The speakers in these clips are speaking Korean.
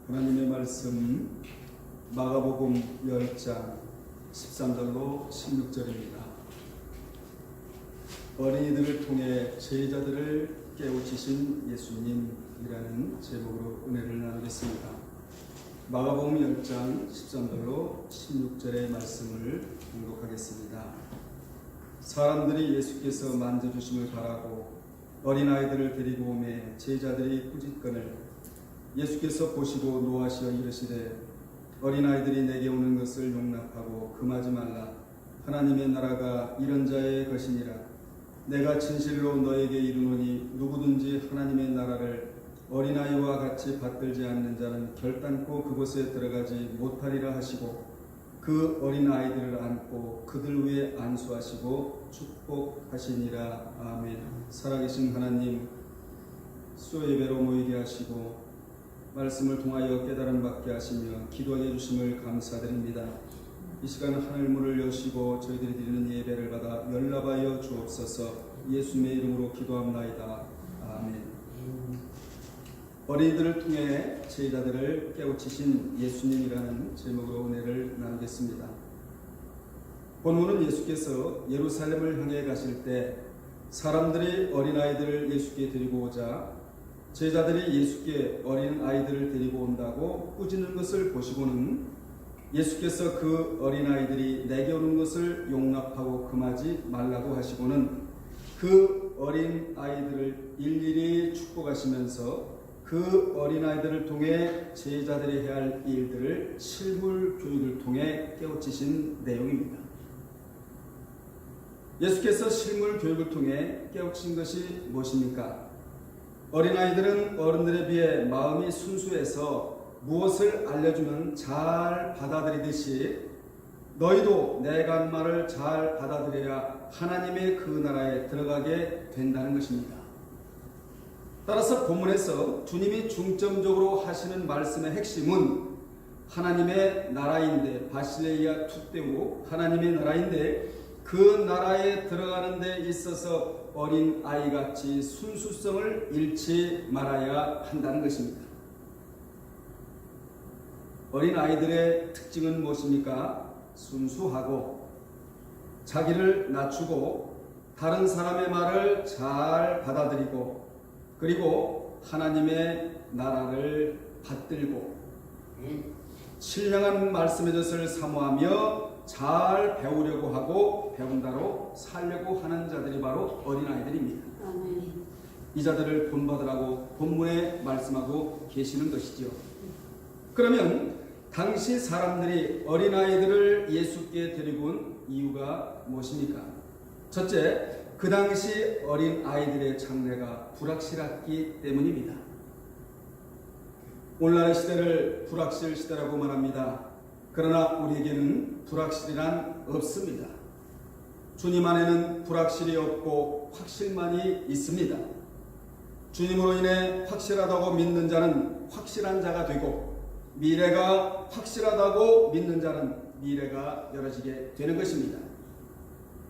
하나님의 말씀 마가복음 10장 13절로 16절입니다. 어린이들을 통해 제자들을 깨우치신 예수님이라는 제목으로 은혜를 나누겠습니다. 마가복음 10장 13절로 16절의 말씀을 봉독하겠습니다. 사람들이 예수께서 만져주심을 바라고 어린아이들을 데리고 오매 제자들이 꾸짖거늘 예수께서 보시고 노하시어 이르시되 어린아이들이 내게 오는 것을 용납하고 금하지 말라. 하나님의 나라가 이런 자의 것이니라. 내가 진실로 너에게 이르노니 누구든지 하나님의 나라를 어린아이와 같이 받들지 않는 자는 결단코 그곳에 들어가지 못하리라 하시고 그 어린아이들을 안고 그들 위에 안수하시고 축복하시니라. 아멘. 살아계신 하나님, 수요예배로 모이게 하시고 말씀을 통하여 깨달음 받게 하시며 기도하게 해주심을 감사드립니다. 이 시간 하늘문을 여시고 저희들이 드리는 예배를 받아 연락하여 주옵소서. 예수님의 이름으로 기도합나이다. 아멘. 어린이들을 통해 제자들을 깨우치신 예수님이라는 제목으로 은혜를 나누겠습니다. 본문은 예수께서 예루살렘을 향해 가실 때 사람들이 어린아이들을 예수께 데리고 오자 제자들이 예수께 어린아이들을 데리고 온다고 꾸짖는 것을 보시고는 예수께서 그 어린아이들이 내게 오는 것을 용납하고 금하지 말라고 하시고는 그 어린아이들을 일일이 축복하시면서 그 어린아이들을 통해 제자들이 해야 할 일들을 실물 교육을 통해 깨우치신 내용입니다. 예수께서 실물 교육을 통해 깨우친 것이 무엇입니까? 어린아이들은 어른들에 비해 마음이 순수해서 무엇을 알려주면 잘 받아들이듯이 너희도 내가 한 말을 잘 받아들여야 하나님의 그 나라에 들어가게 된다는 것입니다. 따라서 본문에서 주님이 중점적으로 하시는 말씀의 핵심은 하나님의 나라인데 바실레이아 투데우 하나님의 나라인데 그 나라에 들어가는 데 있어서 어린 아이같이 순수성을 잃지 말아야 한다는 것입니다. 어린 아이들의 특징은 무엇입니까? 순수하고 자기를 낮추고 다른 사람의 말을 잘 받아들이고 그리고 하나님의 나라를 받들고 신령한 말씀의 젖을 사모하며 잘 배우려고 하고 배운다로 살려고 하는 자들이 바로 어린아이들입니다. 이 자들을 본받으라고 본문에 말씀하고 계시는 것이죠. 그러면 당시 사람들이 어린아이들을 예수께 데리고 온 이유가 무엇입니까? 첫째, 그 당시 어린아이들의 장래가 불확실했기 때문입니다. 오늘날의 시대를 불확실 시대라고 말합니다. 그러나 우리에게는 불확실이란 없습니다. 주님 안에는 불확실이 없고 확실만이 있습니다. 주님으로 인해 확실하다고 믿는 자는 확실한 자가 되고 미래가 확실하다고 믿는 자는 미래가 열어지게 되는 것입니다.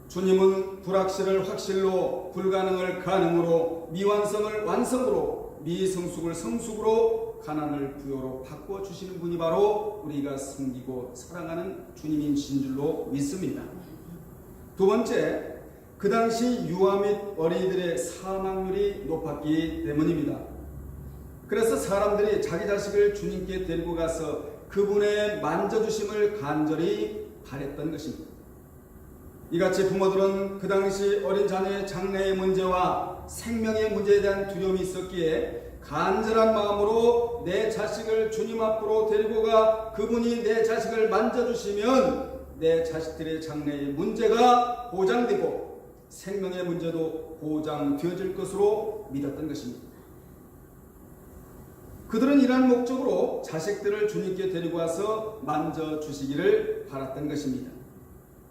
주님은 불확실을 확실로, 불가능을 가능으로, 미완성을 완성으로, 미성숙을 성숙으로, 가난을 부요로 바꿔주시는 분이 바로 우리가 섬기고 사랑하는 주님이신 줄로 믿습니다. 두 번째, 그 당시 유아 및 어린이들의 사망률이 높았기 때문입니다. 그래서 사람들이 자기 자식을 주님께 데리고 가서 그분의 만져주심을 간절히 바랬던 것입니다. 이같이 부모들은 그 당시 어린 자녀의 장래의 문제와 생명의 문제에 대한 두려움이 있었기에 간절한 마음으로 내 자식을 주님 앞으로 데리고 가 그분이 내 자식을 만져주시면 내 자식들의 장래의 문제가 보장되고 생명의 문제도 보장되어질 것으로 믿었던 것입니다. 그들은 이러한 목적으로 자식들을 주님께 데리고 와서 만져주시기를 바랐던 것입니다.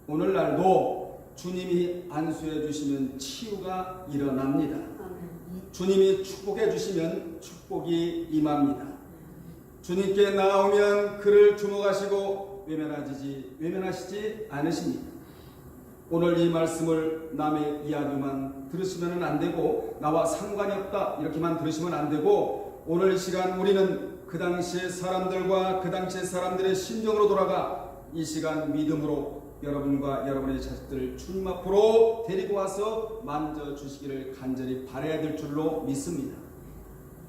오늘날도 주님이 안수해 주시면 치유가 일어납니다. 주님이 축복해 주시면 축복이 임합니다. 주님께 나오면 그를 주목하시고 외면하시지 않으십니다. 오늘 이 말씀을 남의 이야기만 들으시면 안 되고 나와 상관이 없다 이렇게만 들으시면 안 되고 오늘 이 시간 우리는 그 그 당시의 사람들과 그 당시의 사람들의 심정으로 돌아가 이 시간 믿음으로 여러분과 여러분의 자식들을 주님 앞으로 데리고 와서 만져주시기를 간절히 바라야 될 줄로 믿습니다.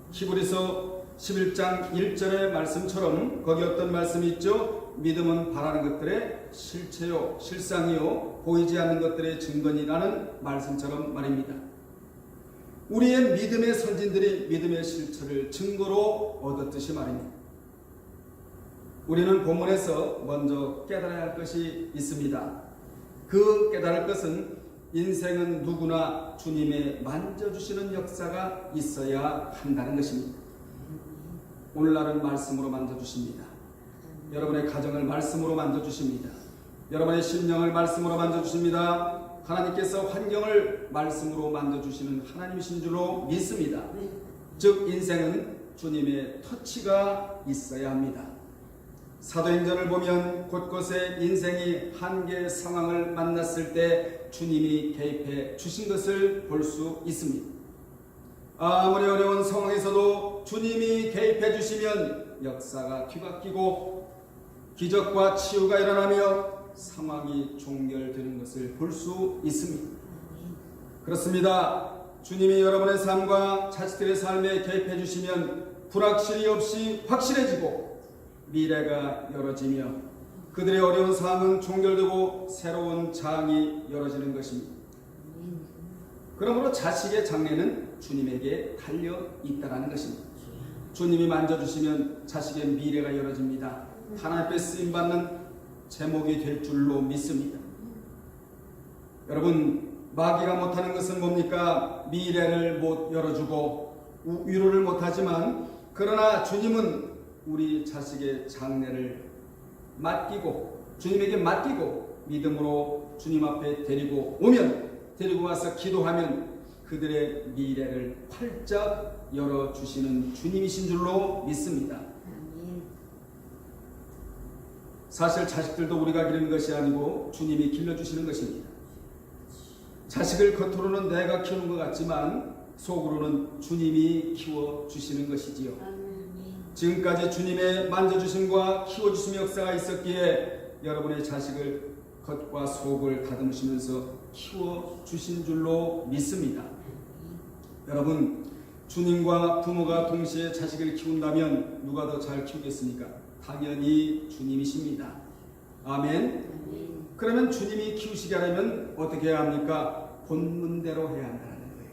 히브리서 11장 1절의 말씀처럼 거기 어떤 말씀이 있죠? 믿음은 바라는 것들의 실체요 실상이요 보이지 않는 것들의 증거니라는 말씀처럼 말입니다. 우리의 믿음의 선진들이 믿음의 실체를 증거로 얻었듯이 말입니다. 우리는 본문에서 먼저 깨달아야 할 것이 있습니다. 그 깨달을 것은 인생은 누구나 주님의 만져주시는 역사가 있어야 한다는 것입니다. 오늘날은 말씀으로 만져주십니다. 여러분의 가정을 말씀으로 만져주십니다. 여러분의 심령을 말씀으로 만져주십니다. 하나님께서 환경을 말씀으로 만져주시는 하나님이신 줄로 믿습니다. 즉 인생은 주님의 터치가 있어야 합니다. 사도행전을 보면 곳곳에 인생이 한계 상황을 만났을 때 주님이 개입해 주신 것을 볼 수 있습니다. 아무리 어려운 상황에서도 주님이 개입해 주시면 역사가 뒤바뀌고 기적과 치유가 일어나며 상황이 종결되는 것을 볼 수 있습니다. 그렇습니다. 주님이 여러분의 삶과 자식들의 삶에 개입해 주시면 불확실이 없이 확실해지고 미래가 열어지며 그들의 어려운 상황은 종결되고 새로운 장이 열어지는 것입니다. 그러므로 자식의 장래는 주님에게 달려 있다는 것입니다. 주님이 만져주시면 자식의 미래가 열어집니다. 하나님 앞에 쓰임받는 제목이 될 줄로 믿습니다. 여러분, 마귀가 못하는 것은 뭡니까? 미래를 못 열어주고 위로를 못하지만 그러나 주님은 우리 자식의 장래를 맡기고 주님에게 맡기고 믿음으로 주님 앞에 데리고 와서 기도하면 그들의 미래를 활짝 열어주시는 주님이신 줄로 믿습니다. 사실 자식들도 우리가 기르는 것이 아니고 주님이 길러주시는 것입니다. 자식을 겉으로는 내가 키우는 것 같지만 속으로는 주님이 키워주시는 것이지요. 지금까지 주님의 만져주심과 키워주심의 역사가 있었기에 여러분의 자식을 겉과 속을 다듬으시면서 키워주신 줄로 믿습니다. 여러분, 주님과 부모가 동시에 자식을 키운다면 누가 더 잘 키우겠습니까? 당연히 주님이십니다. 아멘. 그러면 주님이 키우시게 하려면 어떻게 해야 합니까? 본문대로 해야 한다는 거예요.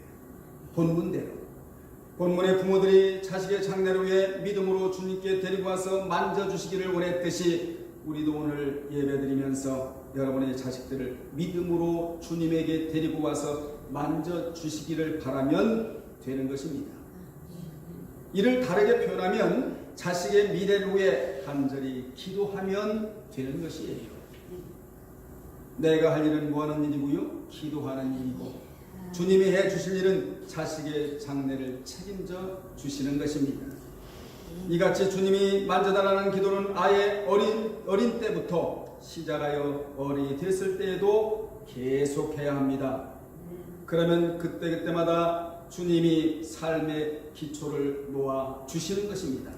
본문대로. 본문의 부모들이 자식의 장래를 위해 믿음으로 주님께 데리고 와서 만져주시기를 원했듯이 우리도 오늘 예배드리면서 여러분의 자식들을 믿음으로 주님에게 데리고 와서 만져주시기를 바라면 되는 것입니다. 이를 다르게 표현하면 자식의 미래를 위해 간절히 기도하면 되는 것이에요. 내가 할 일은 뭐하는 일이고요? 기도하는 일이고 주님이 해주실 일은 자식의 장래를 책임져 주시는 것입니다. 이같이 주님이 만져달라는 기도는 아예 어린 때부터 시작하여 어린이 됐을 때에도 계속해야 합니다. 그러면 그때마다 주님이 삶의 기초를 놓아 주시는 것입니다.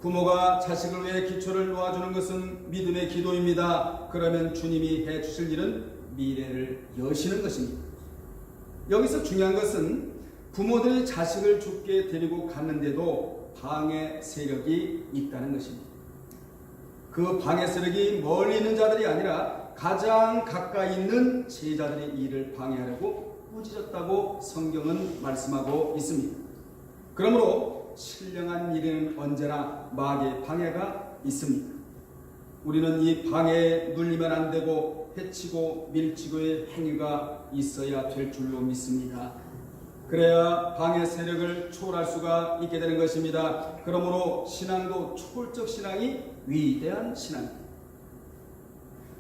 부모가 자식을 위해 기초를 놓아주는 것은 믿음의 기도입니다. 그러면 주님이 해주실 일은 미래를 여시는 것입니다. 여기서 중요한 것은 부모들이 자식을 죽게 데리고 갔는데도 방해 세력이 있다는 것입니다. 그 방해 세력이 멀리 있는 자들이 아니라 가장 가까이 있는 제자들의 일을 방해하려고 꾸짖었다고 성경은 말씀하고 있습니다. 그러므로 신령한 일에는 언제나 마귀의 방해가 있습니다. 우리는 이 방해에 눌리면 안 되고 해치고 밀치고의 행위가 있어야 될 줄로 믿습니다. 그래야 방해 세력을 초월할 수가 있게 되는 것입니다. 그러므로 신앙도 초월적 신앙이 위대한 신앙입니다.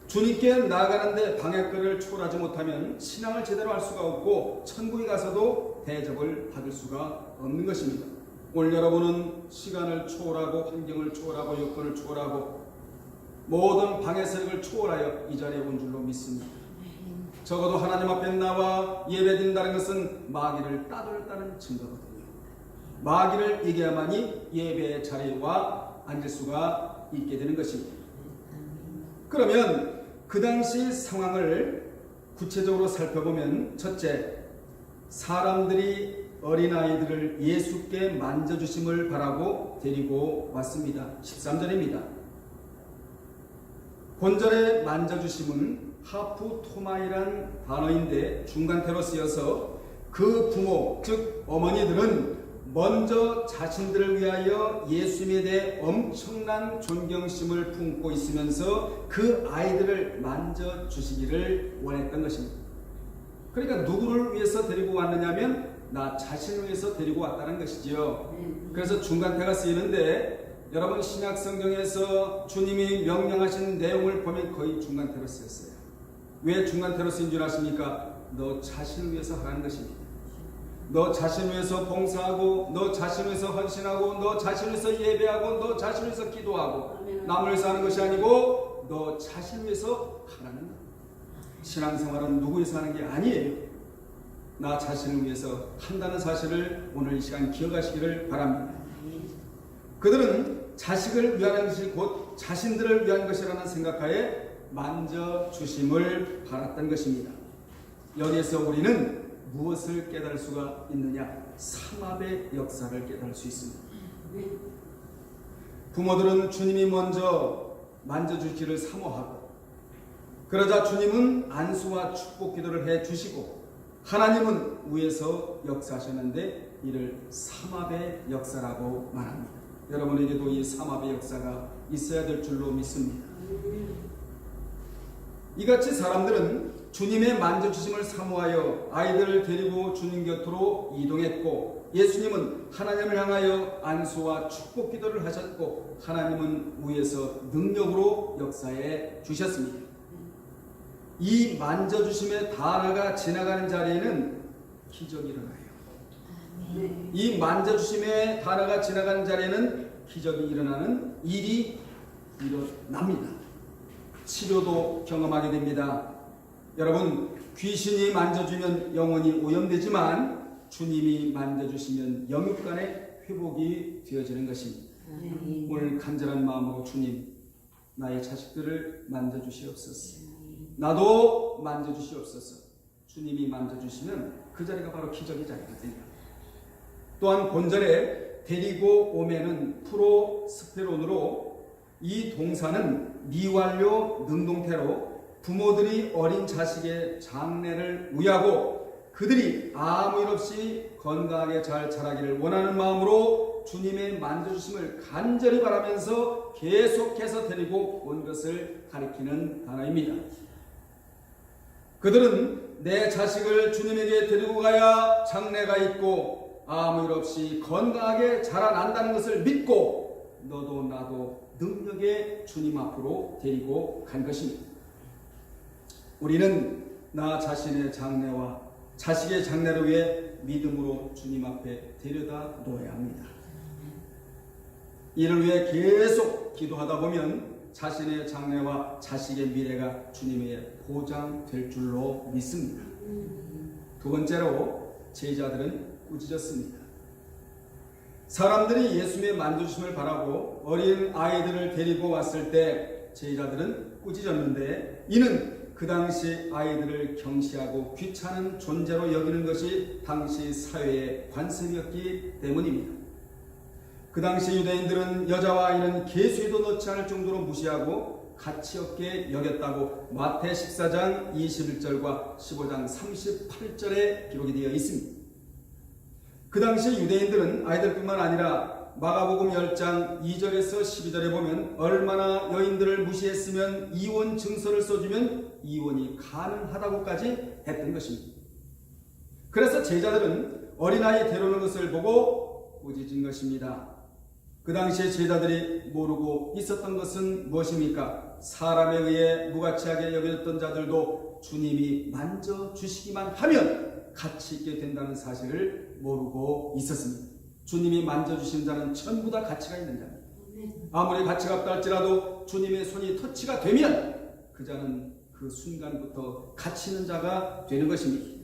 주님께 나아가는데 방해거리를 초월하지 못하면 신앙을 제대로 할 수가 없고 천국에 가서도 대접을 받을 수가 없는 것입니다. 오늘 여러분은 시간을 초월하고 환경을 초월하고 여건을 초월하고 모든 방해 세력을 초월하여 이 자리에 온 줄로 믿습니다. 적어도 하나님 앞에 나와 예배드린다는 것은 마귀를 따돌렸다는 증거거든요. 마귀를 이겨야만이 예배의 자리에 와 앉을 수가 있게 되는 것입니다. 그러면 그 당시 상황을 구체적으로 살펴보면, 첫째, 사람들이 어린아이들을 예수께 만져주심을 바라고 데리고 왔습니다. 13절입니다. 본절의 만져주심은 하프토마이란 단어인데 중간태로 쓰여서 그 부모, 즉 어머니들은 먼저 자신들을 위하여 예수님에 대해 엄청난 존경심을 품고 있으면서 그 아이들을 만져주시기를 원했던 것입니다. 그러니까 누구를 위해서 데리고 왔느냐면 나 자신을 위해서 데리고 왔다는 것이지요. 그래서 중간태가 쓰이는데 여러분 신약 성경에서 주님이 명령하신 내용을 보면 거의 중간태로 쓰였어요. 왜 중간태로 쓰인 줄 아십니까? 너 자신을 위해서 하라는 것입니다. 너 자신을 위해서 봉사하고, 너 자신을 위해서 헌신하고, 너 자신을 위해서 예배하고, 너 자신을 위해서 기도하고, 남을 위해서 하는 것이 아니고 너 자신을 위해서 하라는 것. 신앙생활은 누구 위해서 하는 게 아니에요. 나 자신을 위해서 한다는 사실을 오늘 이 시간 기억하시기를 바랍니다. 그들은 자식을 위한 것이 곧 자신들을 위한 것이라는 생각하에 만져주심을 바랐던 것입니다. 여기에서 우리는 무엇을 깨달을 수가 있느냐? 삼합의 역사를 깨달을 수 있습니다. 부모들은 주님이 먼저 만져주기를 사모하고, 그러자 주님은 안수와 축복 기도를 해주시고, 하나님은 위에서 역사하셨는데 이를 삼합의 역사라고 말합니다. 여러분에게도 이 삼합의 역사가 있어야 될 줄로 믿습니다. 이같이 사람들은 주님의 만져주심을 사모하여 아이들을 데리고 주님 곁으로 이동했고, 예수님은 하나님을 향하여 안수와 축복 기도를 하셨고, 하나님은 위에서 능력으로 역사해 주셨습니다. 이 만져주심의 단어가 지나가는 자리에는 기적이 일어나요. 이 만져주심의 단어가 지나가는 자리에는 기적이 일어나는 일이 일어납니다. 치료도 경험하게 됩니다. 여러분, 귀신이 만져주면 영혼이 오염되지만 주님이 만져주시면 영육간의 회복이 되어지는 것입니다. 오늘 간절한 마음으로 주님, 나의 자식들을 만져주시옵소서. 나도 만져주시옵소서. 주님이 만져주시면 그 자리가 바로 기적의 자리거든요. 또한 본절에 데리고 오면은 프로스페론으로, 이 동사는 미완료 능동태로 부모들이 어린 자식의 장래를 위하고 그들이 아무 일 없이 건강하게 잘 자라기를 원하는 마음으로 주님의 만져주심을 간절히 바라면서 계속해서 데리고 온 것을 가리키는 단어입니다. 그들은 내 자식을 주님에게 데리고 가야 장래가 있고 아무 일 없이 건강하게 자라난다는 것을 믿고 너도 나도 능력의 주님 앞으로 데리고 간 것입니다. 우리는 나 자신의 장래와 자식의 장래를 위해 믿음으로 주님 앞에 데려다 놓아야 합니다. 이를 위해 계속 기도하다 보면 자신의 장래와 자식의 미래가 주님의 보장될 줄로 믿습니다. 두 번째로, 제자들은 꾸짖었습니다. 사람들이 예수님의 만져주심을 바라고 어린 아이들을 데리고 왔을 때 제자들은 꾸짖었는데, 이는 그 당시 아이들을 경시하고 귀찮은 존재로 여기는 것이 당시 사회의 관습이었기 때문입니다. 그 당시 유대인들은 여자와 아이는 개수에도 넣지 않을 정도로 무시하고 가치없게 여겼다고 마태 14장 21절과 15장 38절에 기록이 되어 있습니다. 그 당시 유대인들은 아이들뿐만 아니라 마가복음 10장 2절에서 12절에 보면 얼마나 여인들을 무시했으면 이혼 증서를 써주면 이혼이 가능하다고까지 했던 것입니다. 그래서 제자들은 어린아이 데려오는 것을 보고 꾸짖은 것입니다. 그 당시에 제자들이 모르고 있었던 것은 무엇입니까? 사람에 의해 무가치하게 여겨졌던 자들도 주님이 만져주시기만 하면 가치 있게 된다는 사실을 모르고 있었습니다. 주님이 만져주신 자는 전부 다 가치가 있는 자입니다. 아무리 가치가 없다 할지라도 주님의 손이 터치가 되면 그 자는 그 순간부터 가치 있는 자가 되는 것입니다.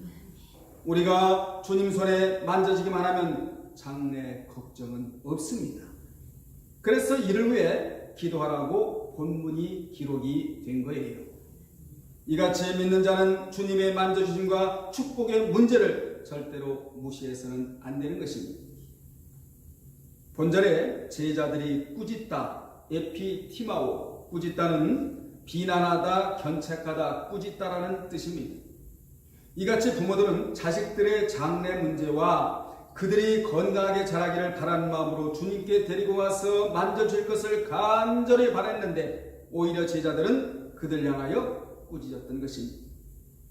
우리가 주님 손에 만져지기만 하면 장래 걱정은 없습니다. 그래서 이를 위해 기도하라고 본문이 기록이 된 거예요. 이같이 믿는 자는 주님의 만져주심과 축복의 문제를 절대로 무시해서는 안 되는 것입니다. 본절에 제자들이 꾸짖다, 에피티마오, 꾸짖다는 비난하다, 견책하다, 꾸짖다라는 뜻입니다. 이같이 부모들은 자식들의 장래 문제와 그들이 건강하게 자라기를 바라는 마음으로 주님께 데리고 와서 만져줄 것을 간절히 바랐는데 오히려 제자들은 그들 향하여 꾸짖었던 것입니다.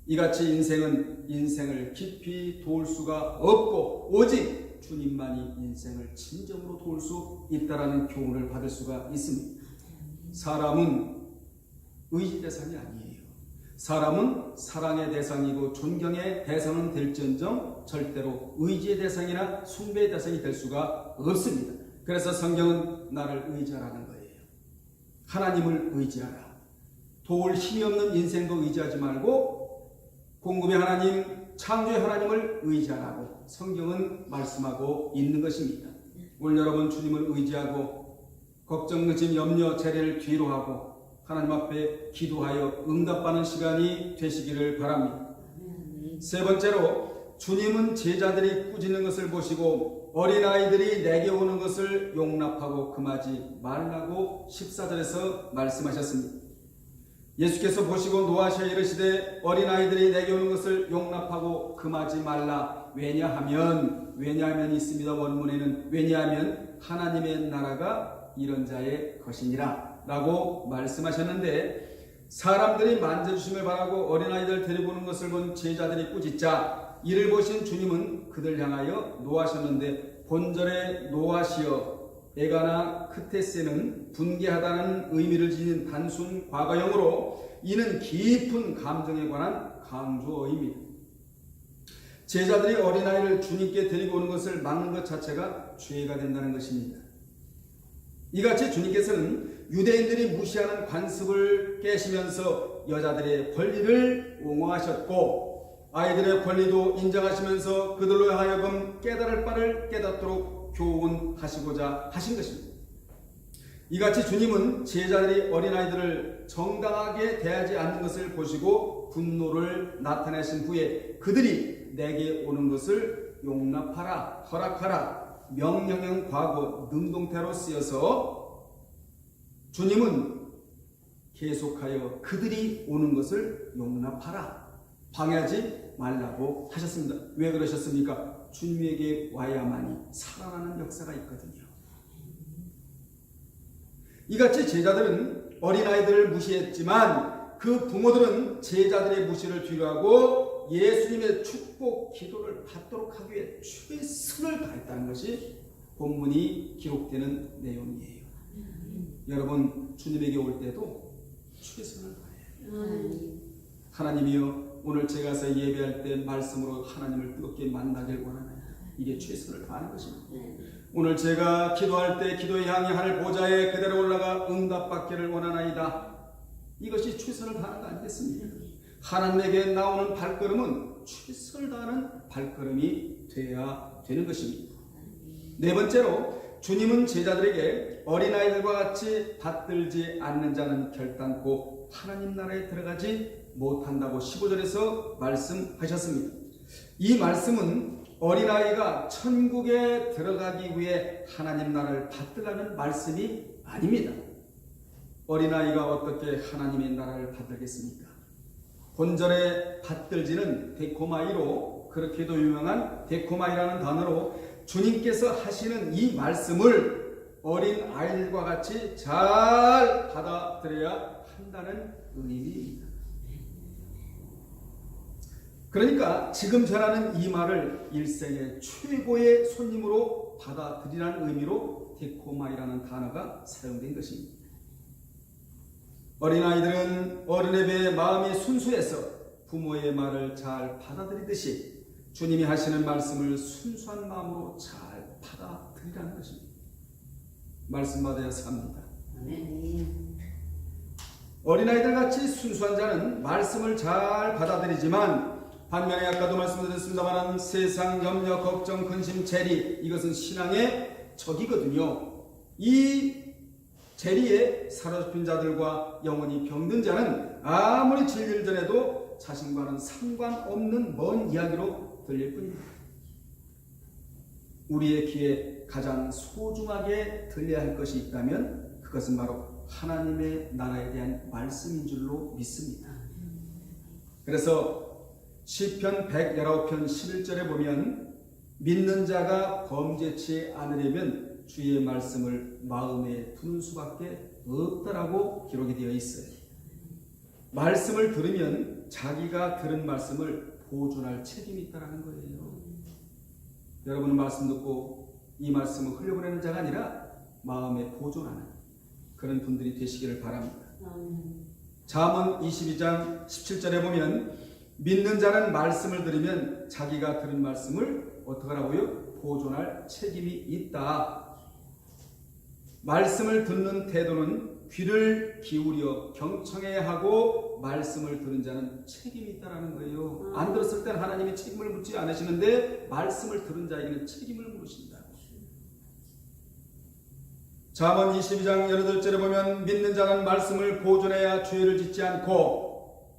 이같이 인생을 깊이 도울 수가 없고 오직 주님만이 인생을 진정으로 도울 수 있다라는 교훈을 받을 수가 있습니다. 사람은 의지 대상이 아니에요. 사람은 사랑의 대상이고 존경의 대상은 될지언정 절대로 의지의 대상이나 숭배의 대상이 될 수가 없습니다. 그래서 성경은 나를 의지하라는 거예요. 하나님을 의지하라. 도울 힘이 없는 인생도 의지하지 말고 공급의 하나님, 창조의 하나님을 의지하라고 성경은 말씀하고 있는 것입니다. 오늘 여러분 주님을 의지하고 걱정, 의심, 염려, 재래를 뒤로 하고 하나님 앞에 기도하여 응답받는 시간이 되시기를 바랍니다. 세 번째로 주님은 제자들이 꾸짖는 것을 보시고 어린아이들이 내게 오는 것을 용납하고 금하지 말라고 14절에서 말씀하셨습니다. 예수께서 보시고 노하시어 이르시되 어린아이들이 내게 오는 것을 용납하고 금하지 말라. 왜냐하면 있습니다. 원문에는 왜냐하면 하나님의 나라가 이런 자의 것이니라 라고 말씀하셨는데 사람들이 만져주심을 바라고 어린아이들 데리고 오는 것을 본 제자들이 꾸짖자 이를 보신 주님은 그들 향하여 노하셨는데 본절에 노하시어 에가나 크테세는 분개하다는 의미를 지닌 단순 과거형으로 이는 깊은 감정에 관한 강조어입니다. 제자들이 어린아이를 주님께 데리고 오는 것을 막는 것 자체가 죄가 된다는 것입니다. 이같이 주님께서는 유대인들이 무시하는 관습을 깨시면서 여자들의 권리를 옹호하셨고 아이들의 권리도 인정하시면서 그들로 하여금 깨달을 바를 깨닫도록 교훈하시고자 하신 것입니다. 이같이 주님은 제자들이 어린아이들을 정당하게 대하지 않는 것을 보시고 분노를 나타내신 후에 그들이 내게 오는 것을 용납하라, 허락하라, 명령형 과거 능동태로 쓰여서 주님은 계속하여 그들이 오는 것을 용납하라, 방해하지 말라고 하셨습니다. 왜 그러셨습니까? 주님에게 와야만이 살아나는 역사가 있거든요. 이같이 제자들은 어린아이들을 무시했지만 그 부모들은 제자들의 무시를 뒤로하고 예수님의 축복 기도를 받도록 하기 위해 최선을 다했다는 것이 본문이 기록되는 내용이에요. 여러분 주님에게 올 때도 최선을 다해요. 하나님이여 오늘 제가 가서 예배할 때 말씀으로 하나님을 뜨겁게 만나길 원하나요? 이게 최선을 다하는 것입니다. 오늘 제가 기도할 때 기도의 향이 하늘 보좌에 그대로 올라가 응답받기를 원하나이다. 이것이 최선을 다하는 거 아니겠습니까? 하나님에게 나오는 발걸음은 최선을 다하는 발걸음이 되어야 되는 것입니다. 네 번째로 주님은 제자들에게 어린아이들과 같이 받들지 않는 자는 결단코 하나님 나라에 들어가지 못한다고 15절에서 말씀하셨습니다. 이 말씀은 어린아이가 천국에 들어가기 위해 하나님 나라를 받들라는 말씀이 아닙니다. 어린아이가 어떻게 하나님의 나라를 받들겠습니까? 본절에 받들지는 데코마이로, 그렇게도 유명한 데코마이라는 단어로 주님께서 하시는 이 말씀을 어린 아이들과 같이 잘 받아들여야 한다는 의미입니다. 그러니까 지금 전하는 이 말을 일생의 최고의 손님으로 받아들이라는 의미로 데코마이라는 단어가 사용된 것입니다. 어린아이들은 어른에 비해 마음이 순수해서 부모의 말을 잘 받아들이듯이 주님이 하시는 말씀을 순수한 마음으로 잘 받아들이라는 것입니다. 말씀 받아야 삽니다. 어린아이들 같이 순수한 자는 말씀을 잘 받아들이지만 반면에 아까도 말씀드렸습니다만 세상, 염려, 걱정, 근심, 재리, 이것은 신앙의 적이거든요. 이 재리에 사로잡힌 자들과 영혼이 병든 자는 아무리 진리를 전해도 자신과는 상관없는 먼 이야기로 들릴 뿐입니다. 우리의 귀에 가장 소중하게 들려야 할 것이 있다면 그것은 바로 하나님의 나라에 대한 말씀인 줄로 믿습니다. 그래서 시편 119편 11절에 보면 믿는 자가 범죄치 않으려면 주의 말씀을 마음에 두는 수밖에 없다라고 기록이 되어 있어요. 말씀을 들으면 자기가 들은 말씀을 보존할 책임이 있다는 거예요. 여러분은 말씀 듣고 이 말씀을 흘려보내는 자가 아니라 마음에 보존하는 그런 분들이 되시기를 바랍니다. 잠언 22장 17절에 보면 믿는 자는 말씀을 들으면 자기가 들은 말씀을 어떻게 하라고요? 보존할 책임이 있다. 말씀을 듣는 태도는 귀를 기울여 경청해야 하고 말씀을 들은 자는 책임이 있다는 거예요. 안 들었을 때는 하나님이 책임을 묻지 않으시는데 말씀을 들은 자에게는 책임을 물으신다. 잠언 22장 18절에 보면 믿는 자는 말씀을 보존해야 죄를 짓지 않고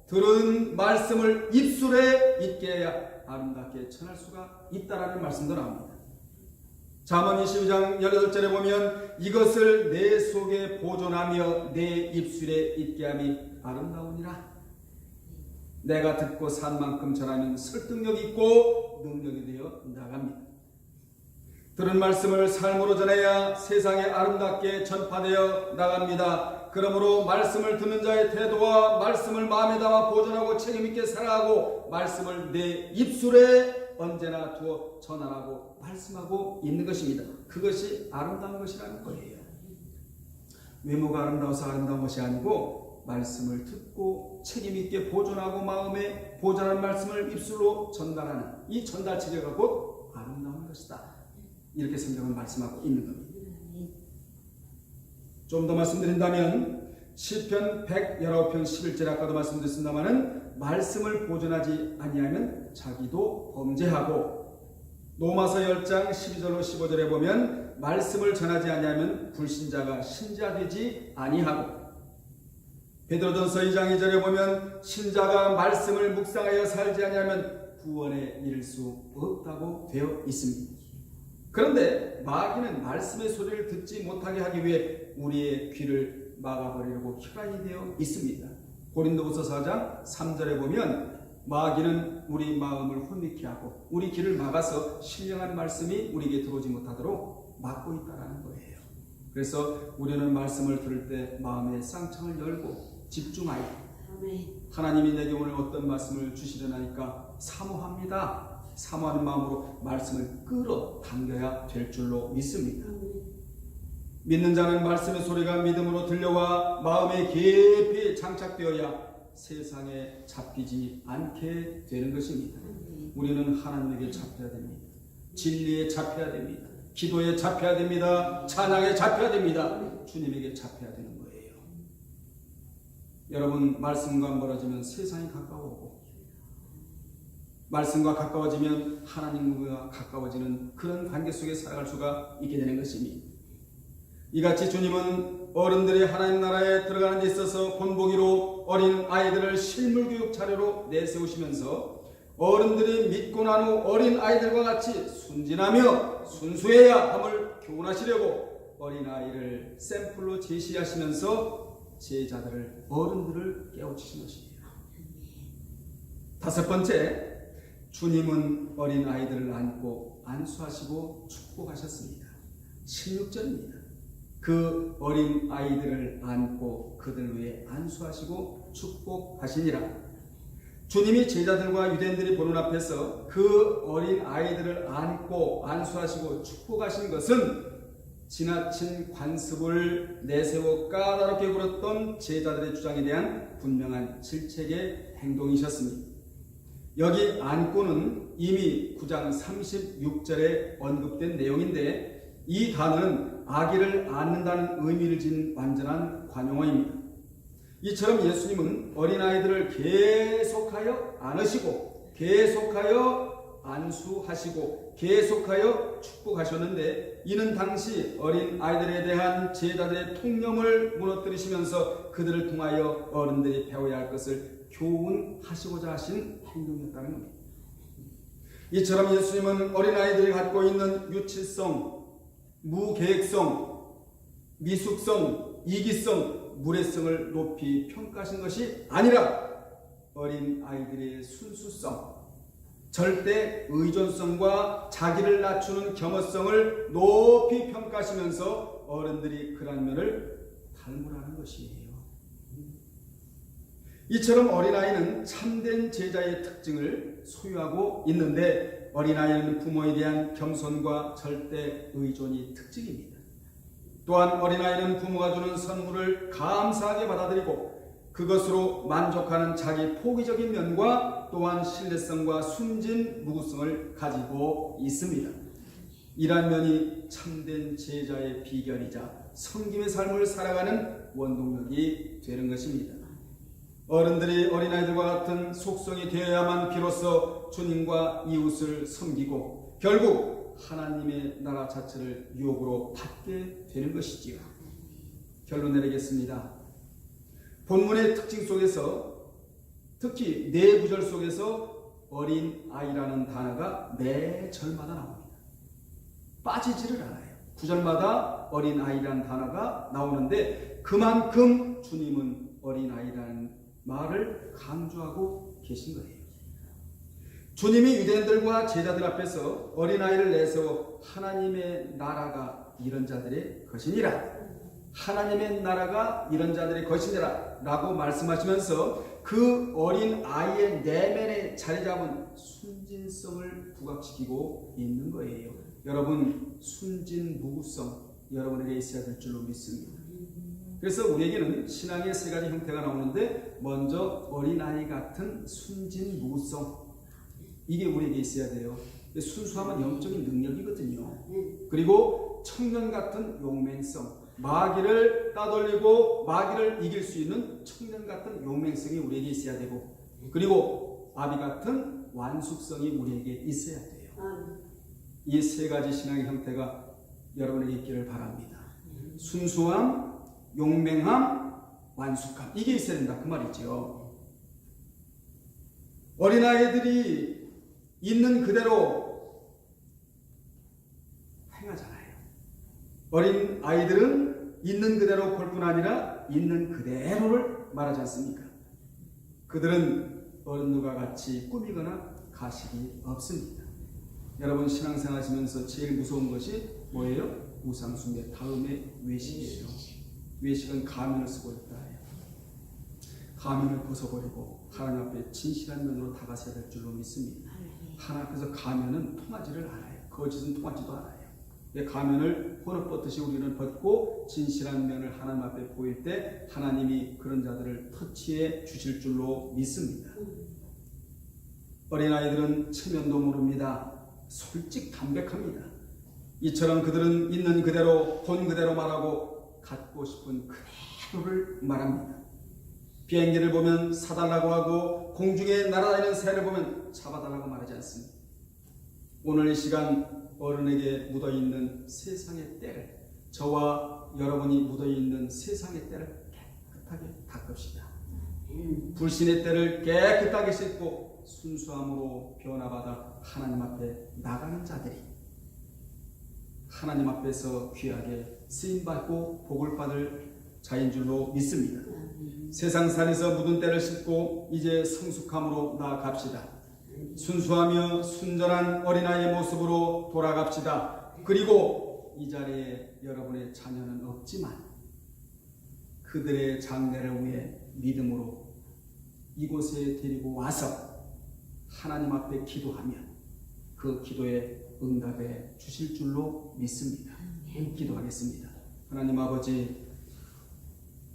들은 말씀을 입술에 있게 해야 아름답게 전할 수가 있다라는 말씀도 나옵니다. 잠언 22장 18절에 보면 이것을 내 속에 보존하며 내 입술에 있게 함이 아름다우니라. 내가 듣고 산 만큼 전하면 설득력 있고 능력이 되어 나갑니다. 들은 말씀을 삶으로 전해야 세상에 아름답게 전파되어 나갑니다. 그러므로 말씀을 듣는 자의 태도와 말씀을 마음에 담아 보존하고 책임있게 살아가고 말씀을 내 입술에 언제나 두어 전하고 말씀하고 있는 것입니다. 그것이 아름다운 것이라는 거예요. 외모가 아름다워서 아름다운 것이 아니고 말씀을 듣고 책임있게 보존하고 마음에 보존한 말씀을 입술로 전달하는 이 전달 체계가 곧 아름다운 것이다. 이렇게 성경은 말씀하고 있는 겁니다. 좀 더 말씀드린다면 시편 119편 11절 아까도 말씀드렸습니다마는 말씀을 보존하지 아니하면 자기도 범죄하고 로마서 10장 12절로 15절에 보면 말씀을 전하지 아니하면 불신자가 신자되지 아니하고 베드로전서 2장 2절에 보면 신자가 말씀을 묵상하여 살지 아니하면 구원에 이를 수 없다고 되어 있습니다. 그런데 마귀는 말씀의 소리를 듣지 못하게 하기 위해 우리의 귀를 막아버리려고 혈안이 되어 있습니다. 고린도후서 4장 3절에 보면 마귀는 우리 마음을 혼미케 하고 우리 귀를 막아서 신령한 말씀이 우리에게 들어오지 못하도록 막고 있다는 거예요. 그래서 우리는 말씀을 들을 때 마음의 쌍창을 열고 집중하여 하나님이 내게 오늘 어떤 말씀을 주시려나니까 사모합니다. 사모하는 마음으로 말씀을 끌어당겨야 될 줄로 믿습니다. 믿는 자는 말씀의 소리가 믿음으로 들려와 마음에 깊이 장착되어야 세상에 잡히지 않게 되는 것입니다. 우리는 하나님에게 잡혀야 됩니다. 진리에 잡혀야 됩니다. 기도에 잡혀야 됩니다. 찬양에 잡혀야 됩니다. 주님에게 잡혀야 되는 거예요. 여러분, 말씀과 멀어지면 세상이 가까워오고 말씀과 가까워지면 하나님과 가까워지는 그런 관계 속에 살아갈 수가 있게 되는 것입니다. 이같이 주님은 어른들이 하나님 나라에 들어가는 데 있어서 본보기로 어린 아이들을 실물교육 자료로 내세우시면서 어른들이 믿고 난 후 어린 아이들과 같이 순진하며 순수해야 함을 교훈하시려고 어린 아이를 샘플로 제시하시면서 제자들을 어른들을 깨우치신 것입니다. 다섯 번째, 주님은 어린 아이들을 안고 안수하시고 축복하셨습니다. 16절입니다. 그 어린 아이들을 안고 그들 위에 안수하시고 축복하시니라. 주님이 제자들과 유대인들이 보는 앞에서 그 어린 아이들을 안고 안수하시고 축복하신 것은 지나친 관습을 내세워 까다롭게 굴었던 제자들의 주장에 대한 분명한 질책의 행동이셨습니다. 여기 안고는 이미 9장 36절에 언급된 내용인데 이 단어는 아기를 안는다는 의미를 지닌 완전한 관용어입니다. 이처럼 예수님은 어린아이들을 계속하여 안으시고 계속하여 안수하시고 계속하여 축복하셨는데, 이는 당시 어린 아이들에 대한 제자들의 통념을 무너뜨리시면서 그들을 통하여 어른들이 배워야 할 것을 교훈하시고자 하신 행동이었다는 겁니다. 이처럼 예수님은 어린아이들이 갖고 있는 유치성, 무계획성, 미숙성, 이기성, 무례성을 높이 평가하신 것이 아니라 어린 아이들의 순수성, 절대 의존성과 자기를 낮추는 겸허성을 높이 평가하시면서 어른들이 그런 면을 닮으라는 것이에요. 이처럼 어린아이는 참된 제자의 특징을 소유하고 있는데, 어린아이는 부모에 대한 겸손과 절대 의존이 특징입니다. 또한 어린아이는 부모가 주는 선물을 감사하게 받아들이고 그것으로 만족하는 자기 포기적인 면과 또한 신뢰성과 순진 무구성을 가지고 있습니다. 이러한 면이 참된 제자의 비결이자 섬김의 삶을 살아가는 원동력이 되는 것입니다. 어른들이 어린아이들과 같은 속성이 되어야만 비로소 주님과 이웃을 섬기고 결국 하나님의 나라 자체를 유혹으로 받게 되는 것이지요. 결론 내리겠습니다. 본문의 특징 속에서, 특히 네 구절 속에서 어린 아이라는 단어가 매 절마다 나옵니다. 빠지지를 않아요. 구절마다 어린 아이라는 단어가 나오는데 그만큼 주님은 어린 아이라는 말을 강조하고 계신 거예요. 주님이 유대인들과 제자들 앞에서 어린아이를 내세워 하나님의 나라가 이런 자들의 것이니라, 하나님의 나라가 이런 자들의 것이니라 라고 말씀하시면서 그 어린 아이의 내면에 자리 잡은 순진성을 부각시키고 있는 거예요. 여러분, 순진무구성 여러분에게 있어야 될 줄로 믿습니다. 그래서 우리에게는 신앙의 세 가지 형태가 나오는데, 먼저 어린아이 같은 순진무구성, 이게 우리에게 있어야 돼요. 순수함은 영적인 능력이거든요. 그리고 청년 같은 용맹성, 마귀를 따돌리고 마귀를 이길 수 있는 청년 같은 용맹성이 우리에게 있어야 되고, 그리고 아비 같은 완숙성이 우리에게 있어야 돼요. 이 세 가지 신앙의 형태가 여러분에게 있기를 바랍니다. 순수함, 용맹함, 완숙함, 이게 있어야 된다 그 말이죠. 어린아이들이 있는 그대로 행하잖아요. 어린 아이들은 있는 그대로 볼 뿐 아니라 있는 그대로를 말하지 않습니까? 그들은 어른들과 같이 꾸미거나 가식이 없습니다. 여러분, 신앙생활 하시면서 제일 무서운 것이 뭐예요? 우상숭배, 다음에 외식이에요. 외식은 가면을 쓰고 있다 해요. 가면을 벗어버리고 하나님 앞에 진실한 면으로 다가서야 될 줄로 믿습니다. 하나님 앞에서 가면은 통하지를 않아요. 거짓은 통하지도 않아요. 가면을 혼을 벗듯이 우리는 벗고 진실한 면을 하나님 앞에 보일 때 하나님이 그런 자들을 터치해 주실 줄로 믿습니다. 어린아이들은 체면도 모릅니다. 솔직 담백합니다. 이처럼 그들은 있는 그대로 본 그대로 말하고 갖고 싶은 그대로를 말합니다. 비행기를 보면 사달라고 하고 공중에 날아다니는 새를 보면 잡아달라고 말하지 않습니다. 오늘 이 시간 어른에게 묻어있는 세상의 때를, 저와 여러분이 묻어있는 세상의 때를 깨끗하게 닦읍시다. 불신의 때를 깨끗하게 씻고 순수함으로 변화받아 하나님 앞에 나가는 자들이 하나님 앞에서 귀하게 쓰임받고 복을 받을 자인 줄로 믿습니다. 세상살에서 묻은 때를 씻고 이제 성숙함으로 나아갑시다. 순수하며 순전한 어린아이의 모습으로 돌아갑시다. 그리고 이 자리에 여러분의 자녀는 없지만 그들의 장래를 위해 믿음으로 이곳에 데리고 와서 하나님 앞에 기도하면 그 기도에 응답해 주실 줄로 믿습니다. 기도하겠습니다. 하나님 아버지,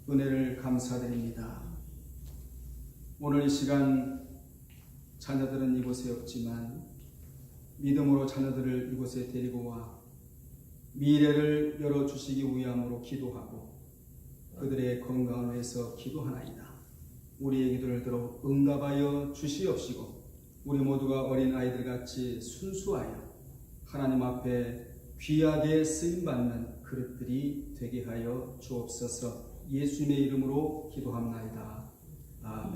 은혜를 감사드립니다. 오늘 이 시간 자녀들은 이곳에 없지만 믿음으로 자녀들을 이곳에 데리고 와 미래를 열어주시기 위함으로 기도하고 그들의 건강을 위해서 기도하나이다. 우리의 기도를 들어 응답하여 주시옵시고 우리 모두가 어린 아이들 같이 순수하여 하나님 앞에 귀하게 쓰임받는 그릇들이 되게 하여 주옵소서. 예수님의 이름으로 기도합나이다. 아멘.